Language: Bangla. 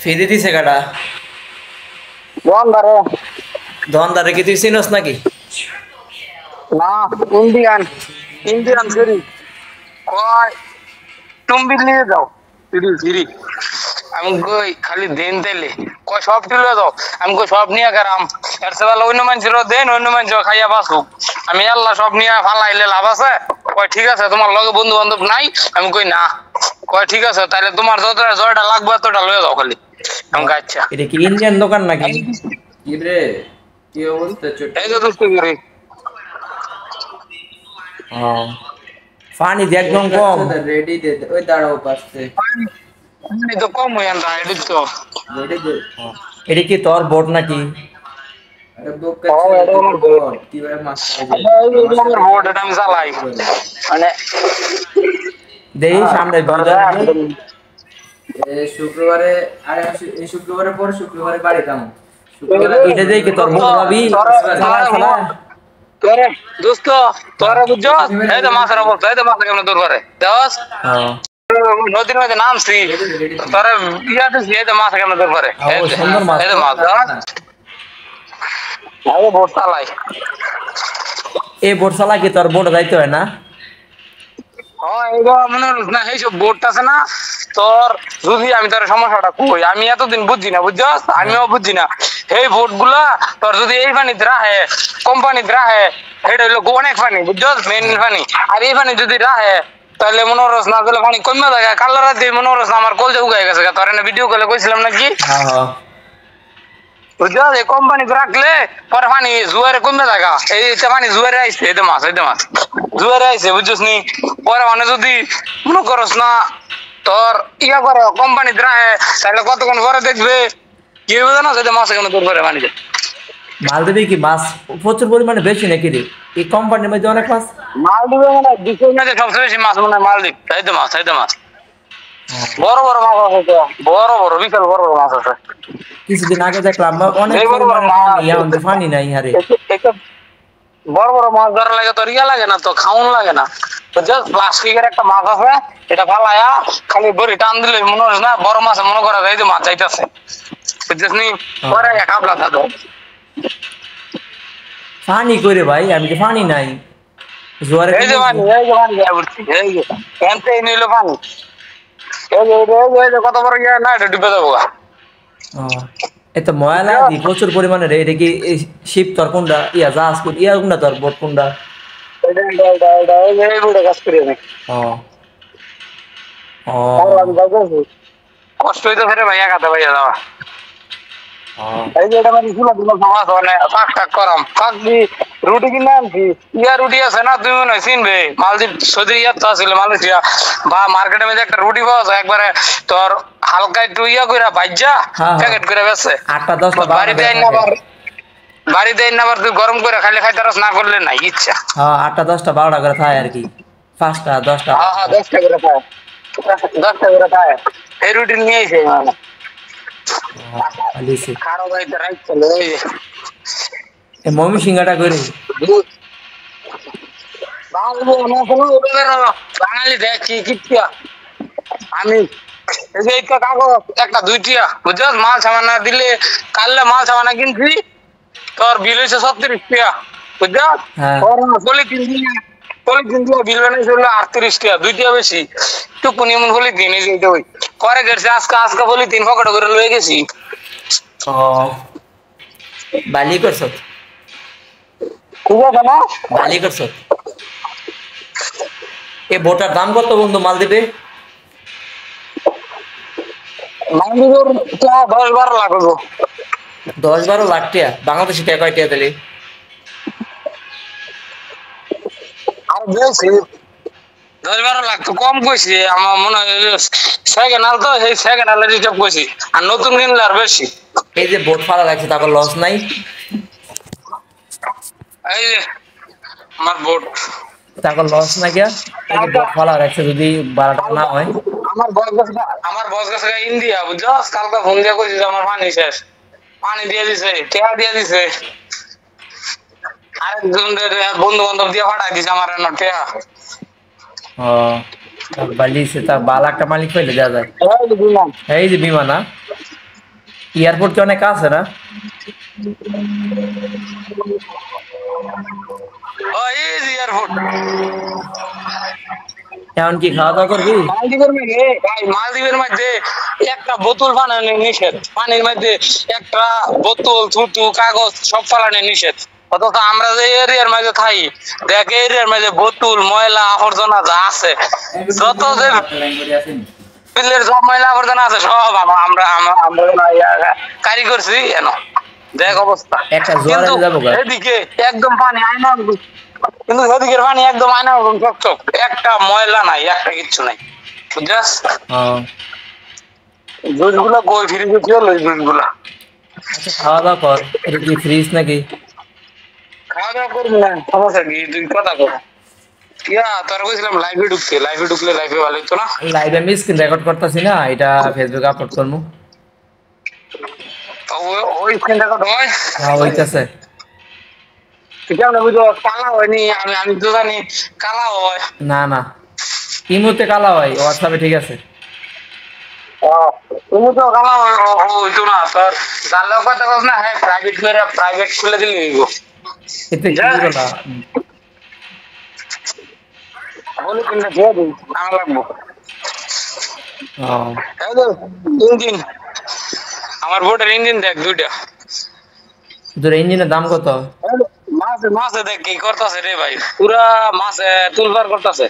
ফিরে দিছে কাটা দোকানদারে দোকানদারে কি তুই চিনস নাকি? না, ইন্ডিয়ান ইন্ডিয়ান ফেরি কয় তুমি নিয়ে যাও ফিরি ফিরি। আমি কই খালি দেন তেলে কয় সব তুলে দাও। আমি কই সব নিয়ে গেলাম, এর সে ভালো অন্য মানুষেরও দেন, অন্য মানুষ খাইয়া বাঁচুক। আমি আল্লাহ সব নিয়ে ফালাইলে লাভ আছে? কয় ঠিক আছে, তোমার লগে বন্ধু বান্ধব নাই? আমি কই না। কয় ঠিক আছে, তাহলে তোমার যতটা লাগবে ততটা লয়ে যাও খালি। আমি কই আচ্ছা। এটা কি ইন্ডিয়ান দোকান নাকি? কি রে, কি অবস্থা? এই তো দোস্ত করি পানি দিয়ে একদম কম। রেডি দে, ওই দাঁড়াও পাশে। পানি তো কম হয়ে না, এটি তো রেডি দে। এটা কি তোর বোট নাকি? আরে বুক কাছে বোট কিভাবে মাছ খাবে? আমার বোট এটা আমি চালাই মানে দেই সামনে শুক্রবারে, আরে এই শুক্রবারে পর শুক্রবারে বাড়ি যাবো। এটা দেই কি তোর বোট ভাবি তোরে দোস্ত তোরা বুঝছো? এই তো মাছের অবস্থা, এই তো মাছ কেমন দূর করে দেওয়াস নদীর মধ্যে নামছি, তোরা ইয়াতে এই তো মাছ কেমন দূর করে। সুন্দর মাছ। এই তো মাছ আগে বোট চালাই। এই বোট চালা কি তোর বোট যাইতে হয় না? মনে হল না এইসব বোট আছে না তোর, যদি আমি তোর সমস্যাটা কই, আমি এতদিন বুঝছি না বুঝছো, আমিও বুঝছি না। এই বোট গুলা তোর যদি এই পানিতে রাহে, কোম্পানিতে রাহে, এটা হইলো অনেক পানি বুঝছো, মেন পানি। আর এই পানি যদি রাহে তাহলে মনোরস না করলে পানি কমে থাকে। কাল রাতে মনোরস আমার কলজে উগাই গেছে, তোর ভিডিও কলে কইছিলাম নাকি বুঝছো। এই কোম্পানিতে রাখলে পরে পানি জুয়ারে কমে থাকা, এই পানি জুয়ারে আইছে, এই মাছ জুয়ারে আইছে বুঝছিস নি। পরে মানে যদি মনে করস না তোর ইয়া করে কোম্পানিতে রাখে, তাহলে কতক্ষণ পরে দেখবে কি হবে জানো, সেটা মাছ কেন দূর করে পানিতে মালদ্বীপে কি মাছ প্রচুর পরিমাণে বেশি নাকি রে? এই কোম্পানির মধ্যে অনেক মাছ। মালদ্বীপে মানে বিশ্বের মধ্যে সবচেয়ে বেশি মাছ মনে হয় মালদ্বীপ। তাই তো মাছ বড় বড় মাছ আছে তো, বড় বড় বিশাল বড় বড় মাছ আছে। কিছুদিন আগে দেখলাম অনেক এই বড় বড় পরিমাণে মাছ, পানি, এখন তো পানি নাই হারে। বড় বড় মাছ ধরা লাগে তোর ইয়া লাগে না তো, খাওয়ান লাগে না। জাস্ট প্লাস্টিকের একটা মাছ আছে, এটা ফালায়া খালি বড়ি টান দিলে মনে হয় না বড় মাছ মনে করা যায় যে মাছ যাইতেছে বুঝছিস নি। পরে কাবলা থাকো পানি করে ভাই, আমি তো পানি নাই জোয়ারে। এই যে পানি, এই যে পানি এই যে এনতে নিলো পানি, এই যে কত বড় ইয়া না, এটা ডুবে যাবো। এত ময়লা দি প্রচুর পরিমাণে রে। এটা কি শিপ তোর কোনটা, ইয়া জাহাজ কোন, ইয়া কোনটা তোর বোট কোনটা? কষ্ট হইতে ফেরে ভাইয়া খাতে ভাইয়া যাওয়া। এই যে এটা মানে শুনে দিল সমাজ মানে ফাঁক টাক করাম ফাঁক দি রুটি কিনে আনছি। ইয়া রুটি আছে না, তুমি মনে হয় চিনবে, মালদ্বীপ সৌদি ইয়ার তো আসলে মালয়েশিয়া বা মার্কেটের মধ্যে একটা রুটি পাওয়া যায় একবারে তোর হালকা একটু ইয়া করে ভাজ্যা প্যাকেট করে বেচে। 8টা 10টা বাড়িতে আবার তুই গরম করে খাইলে খাইতে না করলে নাই ইচ্ছা। 8টা 10টা 12টা করে খায় আর কি, 5টা 10টা। 10টা করে খায়, 10টা করে খায়। এই রুটি নিয়ে এসে খারো ভাইতে রাইট চলে মমি সিঙ্গাটা করে বাঙালি দেখি কিটিয়া আমি কাগজ একটা দুইটিয়া বুঝছ, মাল সামানা দিলে কাললে মাল সামানা কিনছি তোর বিল হয়েছে 37 টাকা বুঝছ। পলিথিন দিয়ে বিল বানাইছিল 38 টাকা, 2 টাকা বেশি। টুকুনি এমন পলিথিন এই যে ওই করে গেছে আজকে পলিথিন পকেটে করে লয়ে গেছি। বালি করছ, ঠিক আছে না বালি করছ। এ বোটার দাম কত বন্ধু মালদ্বীপে? মালদ্বীপের 10-12 লাখ হবো। 10-12 লাখ টাকা বাংলাদেশি টাকা কয় টাকা তাহলে? আর বেশি 10-12 লাখ তো কম কইছি, আমার মনে হয় সেকেন্ড হাল তো, সেই সেকেন্ড হালের হিসাব কইছি, আর নতুন কিনলে আর বেশি। এই যে বোট ফালা লাগছে তারপর লস নাই? এই যে আমার বোট তারপর লস না গিয়া এই যে বোট ফালা রাখছে যদি 12 টাকা না হয়। আমার বস গেছে ইন্ডিয়া বুঝছো, কালকে ফোন দিয়ে কইছি যে আমার পানি শেষ, পানি দিয়ে দিছে, টাকা দিয়ে দিছে, আরেকজনের বন্ধু বান্ধব দিয়ে পাঠাই দিছে আমার টাকা। বালি সে তা 12 লাখ মালিক পাইলে দেওয়া যায়। এই যে বিমান না এয়ারপোর্ট কি অনেক কাছে না? ও এই যে এয়ারপোর্ট। এখন কি খাওয়া দাওয়া করবি? মালদ্বীপের মধ্যে ভাই, মালদ্বীপের মধ্যে একটা বোতল বানানো নিষেধ, পানির মধ্যে একটা বোতল থুতু কাগজ সব ফালানো নিষেধ। অথচ আমরা যে এরিয়ার মধ্যে থাকি, দেখ এরিয়ার মধ্যে বোতল ময়লা আবর্জনা যা আছে, যত যে বিলের সব ময়লা আবর্জনা আছে সব আমরা আমরা আমরা কারি করছি কেন, দেখ অবস্থা। একটা জোয়ার কিন্তু এনে যাবো গা। এদিকে একদম পানি আয়না, কিন্তু এদিকের পানি একদম আয়না চকচক, একটা ময়লা নাই, একটা কিচ্ছু নাই, বুঝছস? হ্যাঁ। জুসগুলো কই ফ্রিজে ছিল ওই জুসগুলা। আচ্ছা খাওয়া দাওয়া কর। এটা কি ফ্রিজ নাকি? খাওয়া দাওয়া করবি না, সমস্যা কি, তুই কথা কর। ইয়া তোর কইছিলাম লাইভে ঢুকতে, লাইভে ঢুকলে লাইভে ভালো হতো না? লাইভে আমি স্ক্রিন রেকর্ড করতেছি না, এটা ফেসবুকে আপলোড করবো। তো ওই স্ক্রিনটা কত হয়? হ্যাঁ হইতাছে। তুই কেমন বুঝো কালা হয়নি? আমি আমি তো জানি কালা হয়। না না, ইমুতে কালা হয়, হোয়াটসঅ্যাপে ঠিক আছে। তুমি তো কালা হইতো না তোর, জানলেও কথা কস না, হ্যাঁ প্রাইভেট করে প্রাইভেট খুলে দিলে হইব। এতে কি বলা? বলি কিনলে দিয়ে দিই, আমার লাগবো। ও এই যে ইঞ্জিন, আমার বোটের ইঞ্জিন দেখ দুইটা। তোর ইঞ্জিনের দাম কত? মাছে মাছে দেখ কি করতেছে রে ভাই, পুরা মাছে তুলবার করতেছে।